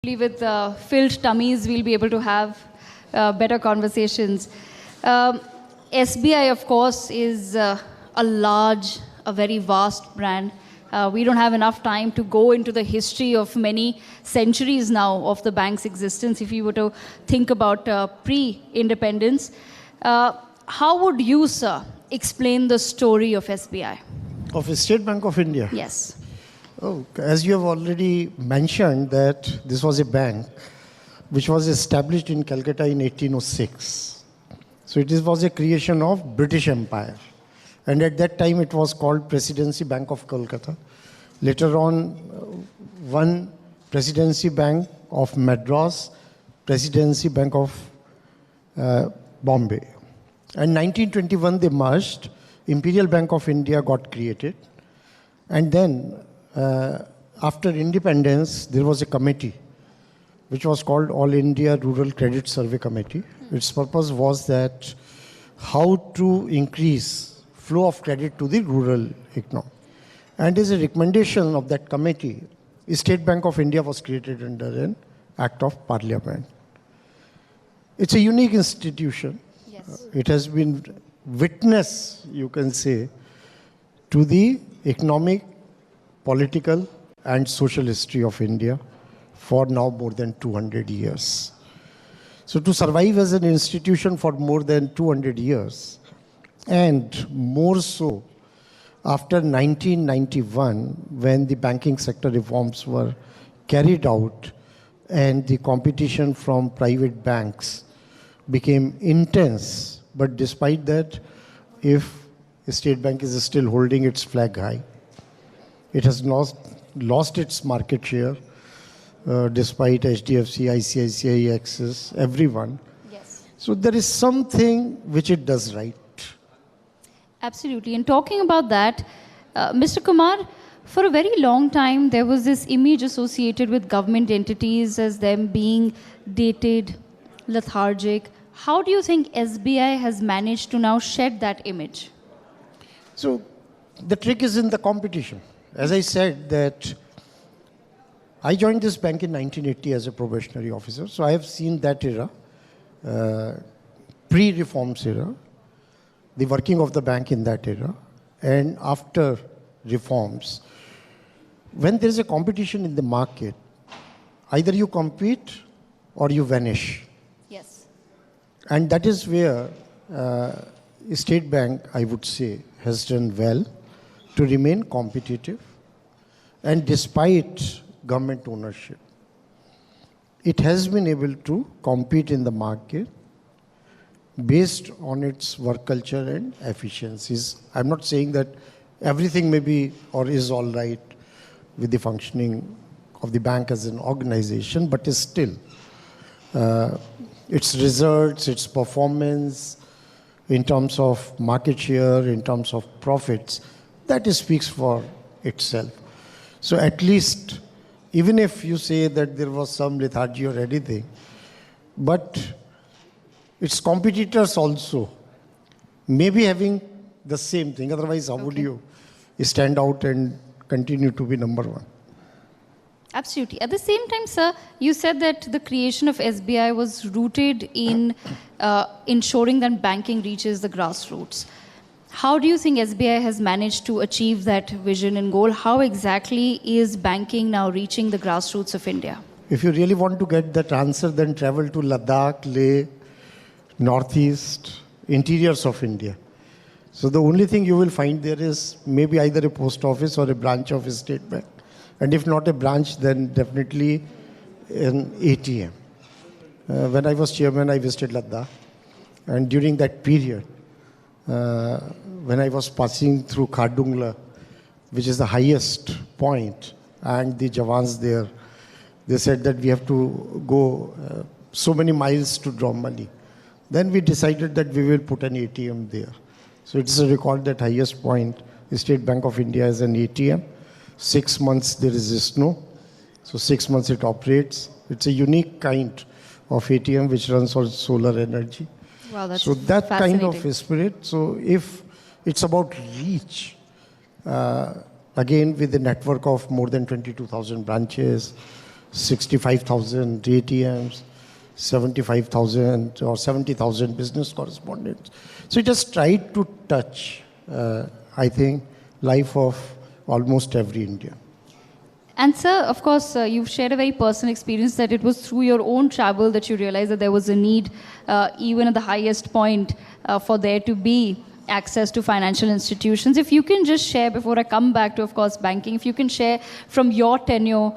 With filled tummies, we'll be able to have better conversations. SBI, of course, is a very vast brand. We don't have enough time to go into the history of many centuries now of the bank's existence. If you were to think about pre-independence, how would you, sir, explain the story of SBI? Of State Bank of India? Yes. Oh, as you have already mentioned that this was a bank which was established in Calcutta in 1806. So it was a creation of British Empire. And at that time it was called Presidency Bank of Calcutta. Later on, one Presidency Bank of Madras, Presidency Bank of Bombay. And 1921 they merged. Imperial Bank of India got created. And then after independence, there was a committee which was called All India Rural Credit Survey Committee. Its purpose was that how to increase flow of credit to the rural economy. And as a recommendation of that committee, State Bank of India was created under an Act of Parliament. It's a unique institution. Yes. It has been witness, you can say, to the economic, political and social history of India for now more than 200 years. So to survive as an institution for more than 200 years, and more so after 1991, when the banking sector reforms were carried out and the competition from private banks became intense, but despite that, if the State Bank is still holding its flag high, it has lost its market share despite HDFC, ICICI, Axis, everyone. Yes. So there is something which it does right. Absolutely. And talking about that, Mr. Kumar, for a very long time, there was this image associated with government entities as them being dated, lethargic. How do you think SBI has managed to now shed that image? So the trick is in the competition. As I said that I joined this bank in 1980 as a probationary officer. So I have seen that era, pre-reforms era, the working of the bank in that era, and after reforms. When there is a competition in the market, either you compete or you vanish. Yes. And that is where State Bank, I would say, has done well to remain competitive. And despite government ownership, it has been able to compete in the market based on its work culture and efficiencies. I'm not saying that everything may be or is all right with the functioning of the bank as an organization, but is still its results, its performance in terms of market share, in terms of profits, that speaks for itself. So at least, even if you say that there was some lethargy or anything, but its competitors also may be having the same thing. Otherwise, how would you stand out and continue to be number one? Absolutely. At the same time, sir, you said that the creation of SBI was rooted in ensuring that banking reaches the grassroots. How do you think SBI has managed to achieve that vision and goal? How exactly is banking now reaching the grassroots of India? If you really want to get that answer, then travel to Ladakh, Leh, Northeast, interiors of India. So the only thing you will find there is maybe either a post office or a branch of a State Bank. And if not a branch, then definitely an ATM. When I was chairman, I visited Ladakh. And during that period, when I was passing through Khardungla, which is the highest point, and the Jawans there, they said that we have to go so many miles to draw money. Then we decided that we will put an ATM there. So it is a record that highest point, the State Bank of India has an ATM. 6 months there is snow, so 6 months it operates. It's a unique kind of ATM which runs on solar energy. Wow, that's so that kind of spirit. So if it's about reach, again with a network of more than 22,000 branches, 65,000 ATMs, 75,000 or 70,000 business correspondents. So it has tried to touch, I think, life of almost every Indian. And sir, of course, you've shared a very personal experience that it was through your own travel that you realized that there was a need, even at the highest point, for there to be access to financial institutions. If you can just share, before I come back to, of course, banking, if you can share from your tenure,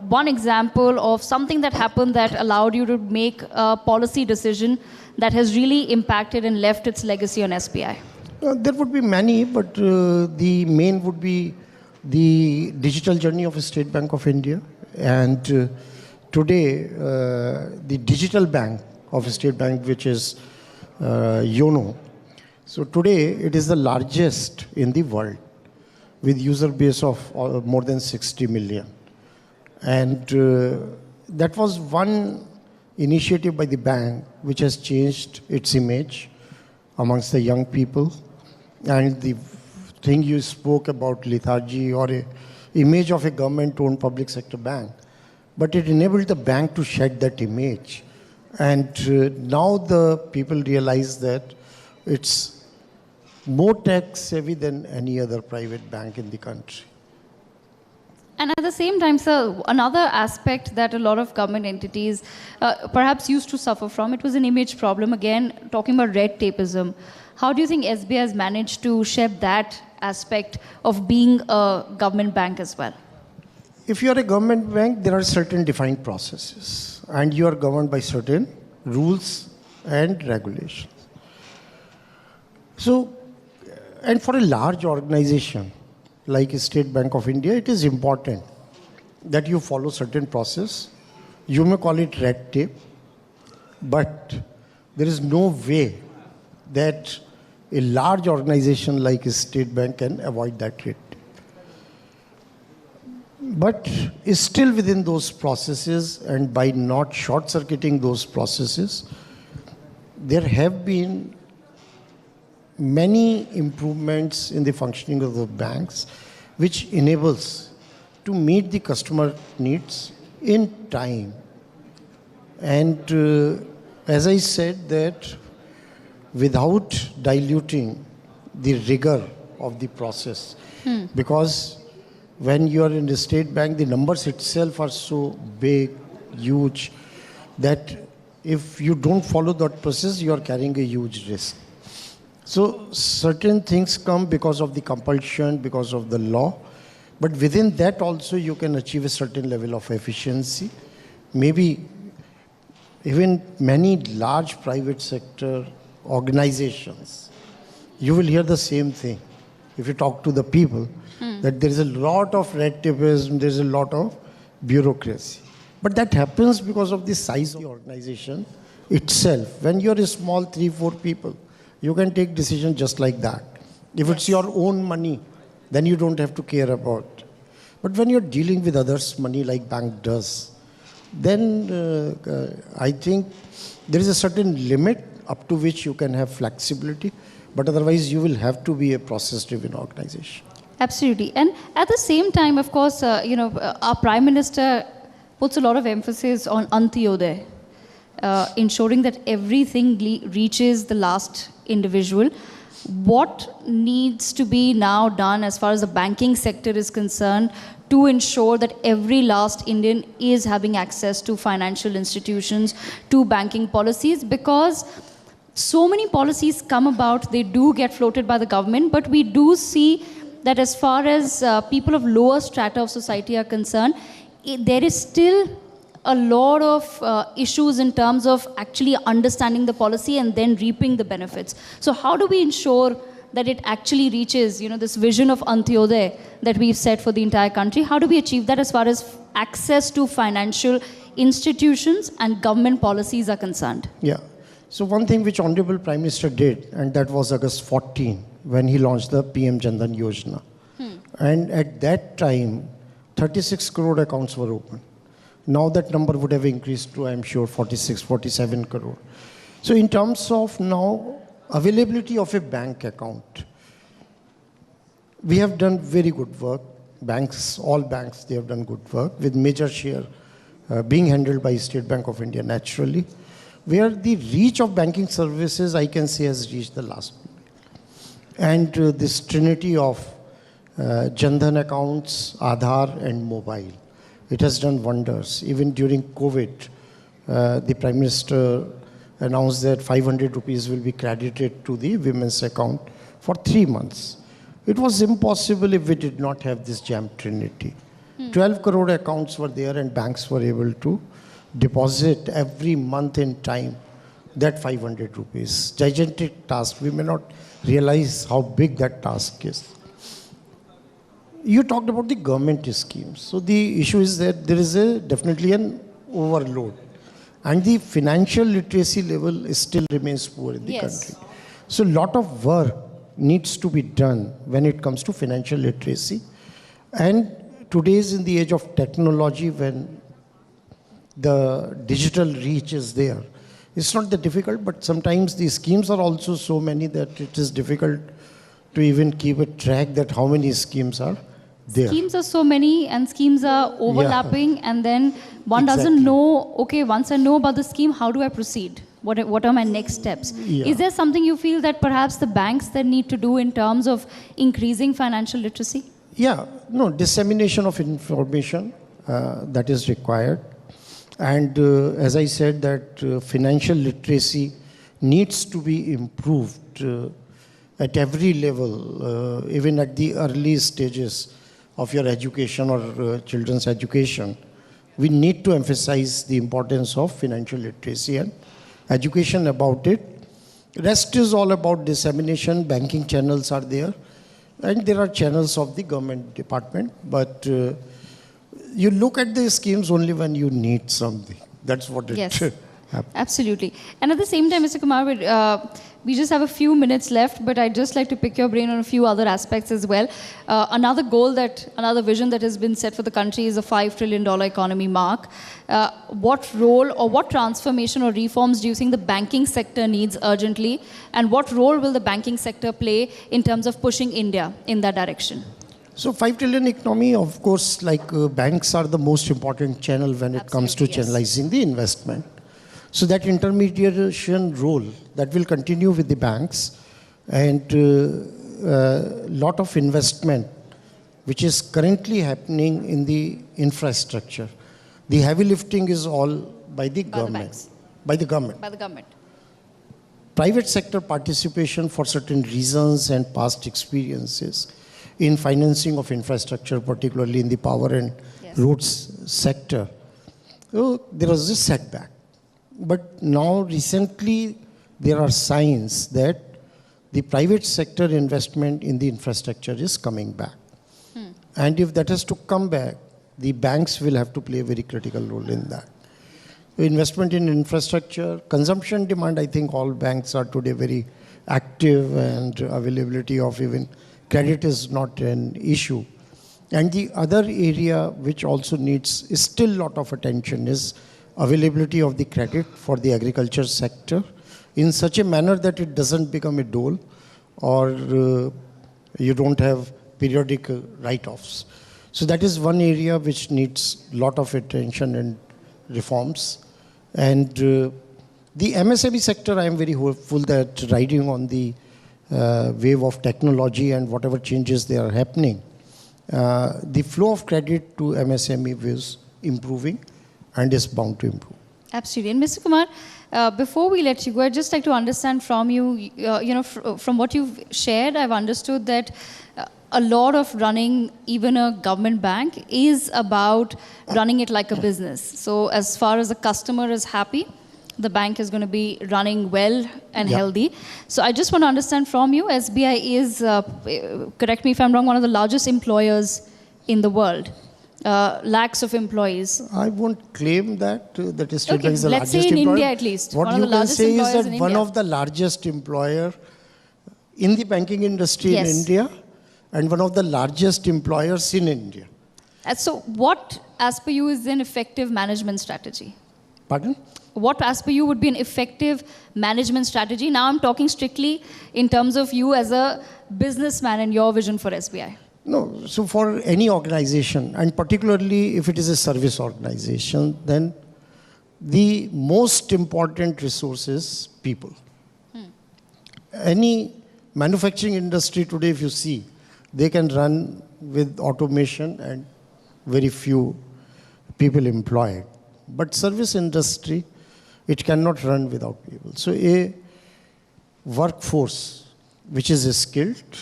one example of something that happened that allowed you to make a policy decision that has really impacted and left its legacy on SBI. There would be many, but the main would be the digital journey of State Bank of India. And today, the digital bank of State Bank, which is YONO. So today, it is the largest in the world with user base of more than 60 million. And that was one initiative by the bank which has changed its image amongst the young people. And the thing you spoke about lethargy or a image of a government-owned public sector bank, but it enabled the bank to shed that image. And now the people realize that it's more tech-savvy than any other private bank in the country. And at the same time, sir, another aspect that a lot of government entities perhaps used to suffer from, it was an image problem. Again, talking about red tapeism. How do you think SBI has managed to shed that aspect of being a government bank as well? If you are a government bank, there are certain defined processes, and you are governed by certain rules and regulations. So, and for a large organization like State Bank of India, it is important that you follow certain process. You may call it red tape, but there is no way that a large organization like a State Bank can avoid that red tape. But is still within those processes, and by not short-circuiting those processes, there have been many improvements in the functioning of the banks, which enables to meet the customer needs in time. And as I said, that without diluting the rigor of the process, because when you are in the state bank, the numbers itself are so big, huge, that if you don't follow that process, you are carrying a huge risk. So certain things come because of the compulsion, because of the law, but within that also you can achieve a certain level of efficiency. Maybe even many large private sector organizations, you will hear the same thing if you talk to the people, that there is a lot of red tapeism, there is a lot of bureaucracy. But that happens because of the size of the organization itself. When you are a small 3-4 people, you can take decisions just like that. If it's your own money, then you don't have to care about. But when you're dealing with others' money like bank does, then I think there is a certain limit up to which you can have flexibility, but otherwise you will have to be a process-driven organization. Absolutely. And at the same time, of course, our Prime Minister puts a lot of emphasis on Antyodaya, ensuring that everything reaches the last individual. What needs to be now done as far as the banking sector is concerned to ensure that every last Indian is having access to financial institutions, to banking policies? Because so many policies come about, they do get floated by the government, but we do see that as far as people of lower strata of society are concerned, there is still a lot of issues in terms of actually understanding the policy and then reaping the benefits. So how do we ensure that it actually reaches, this vision of Antyodaya that we've set for the entire country? How do we achieve that as far as access to financial institutions and government policies are concerned? Yeah. So one thing which Honorable Prime Minister did, and that was August 14, when he launched the PM Jan Dhan Yojana. And at that time, 36 crore accounts were opened. Now that number would have increased to, I'm sure, 46, 47 crore. So in terms of now availability of a bank account, we have done very good work. Banks, all banks, they have done good work with major share being handled by State Bank of India naturally, where the reach of banking services, I can say, has reached the last. And this trinity of Jan Dhan accounts, Aadhaar and mobile, it has done wonders. Even during COVID, the Prime Minister announced that 500 rupees will be credited to the women's account for 3 months. It was impossible if we did not have this jam trinity. 12 crore accounts were there and banks were able to deposit every month in time that 500 rupees. Gigantic task. We may not realize how big that task is. You talked about the government schemes. So the issue is that there is definitely an overload. And the financial literacy level still remains poor in the country. So a lot of work needs to be done when it comes to financial literacy. And today is in the age of technology when the digital reach is there. It's not that difficult, but sometimes the schemes are also so many that it is difficult to even keep a track that how many schemes are there. Schemes are so many and schemes are overlapping, and then one doesn't know, okay, once I know about the scheme, how do I proceed? What are my next steps? Is there something you feel that perhaps the banks that need to do in terms of increasing financial literacy? Yeah, no, dissemination of information that is required. And as I said, that financial literacy needs to be improved at every level, even at the early stages of your education or children's education. We need to emphasize the importance of financial literacy and education about it. Rest is all about dissemination. Banking channels are there. And there are channels of the government department. But you look at the schemes only when you need something. That's what it happens. Absolutely. And at the same time, Mr. Kumar, we just have a few minutes left, but I'd just like to pick your brain on a few other aspects as well. Another vision that has been set for the country is a $5 trillion economy mark. What role or what transformation or reforms do you think the banking sector needs urgently? And what role will the banking sector play in terms of pushing India in that direction? So 5 trillion economy, of course, like banks are the most important channel when it comes to channelizing the investment. So that intermediation role, that will continue with the banks, and lot of investment which is currently happening in the infrastructure. The heavy lifting is all by the government. By the government. Private sector participation for certain reasons and past experiences in financing of infrastructure, particularly in the power and roads sector, there was a setback. But now recently there are signs that the private sector investment in the infrastructure is coming back. And if that has to come back, the banks will have to play a very critical role in that. Investment in infrastructure, consumption demand, I think all banks are today very active, and availability of even credit is not an issue. And the other area which also needs is still a lot of attention is availability of the credit for the agriculture sector in such a manner that it doesn't become a dole, or you don't have periodic write-offs. So that is one area which needs a lot of attention and reforms. And the MSME sector, I am very hopeful that riding on the wave of technology and whatever changes they are happening, the flow of credit to MSME is improving and is bound to improve. Absolutely. And Mr. Kumar, before we let you go, I'd just like to understand from you, from what you've shared, I've understood that a lot of running even a government bank is about running it like a business. So as far as the customer is happy, the bank is going to be running well and healthy. So I just want to understand from you, SBI is, correct me if I'm wrong, one of the largest employers in the world. Lakhs of employees. I won't claim that that is State Bank is the let's largest say in employer. India at least. What you can say is that one of the largest employer in the banking industry in India, and one of the largest employers in India. So what, as per you, is an effective management strategy? Pardon? What, as per you, would be an effective management strategy? Now I'm talking strictly in terms of you as a businessman and your vision for SBI. No, so for any organization, and particularly if it is a service organization, then the most important resource is people. Any manufacturing industry today, if you see, they can run with automation and very few people employed. But service industry, it cannot run without people. So a workforce which is skilled,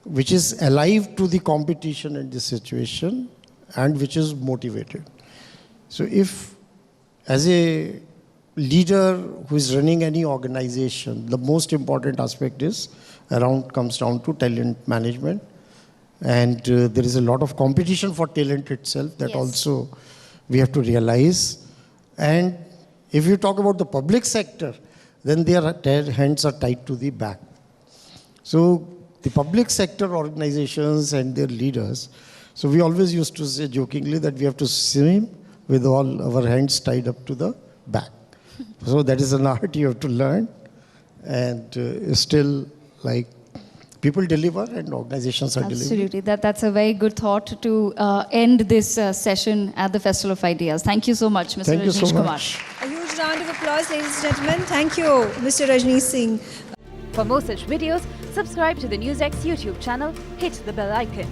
which is alive to the competition and the situation, and which is motivated. So if, as a leader who is running any organization, the most important aspect comes down to talent management. And there is a lot of competition for talent itself that also we have to realize. And if you talk about the public sector, then their hands are tied to the back. So the public sector organizations and their leaders, so we always used to say jokingly that we have to swim with all our hands tied up to the back. So that is an art you have to learn. And still, like, people deliver and organizations are delivering. Absolutely. That's a very good thought to end this session at the Festival of Ideas. Thank you so much, Mr. Thank you Rajnish so Kumar. much. A huge round of applause, ladies and gentlemen. Thank you, Mr. Rajneesh Singh. For more such videos, subscribe to the NewsX YouTube channel, hit the bell icon.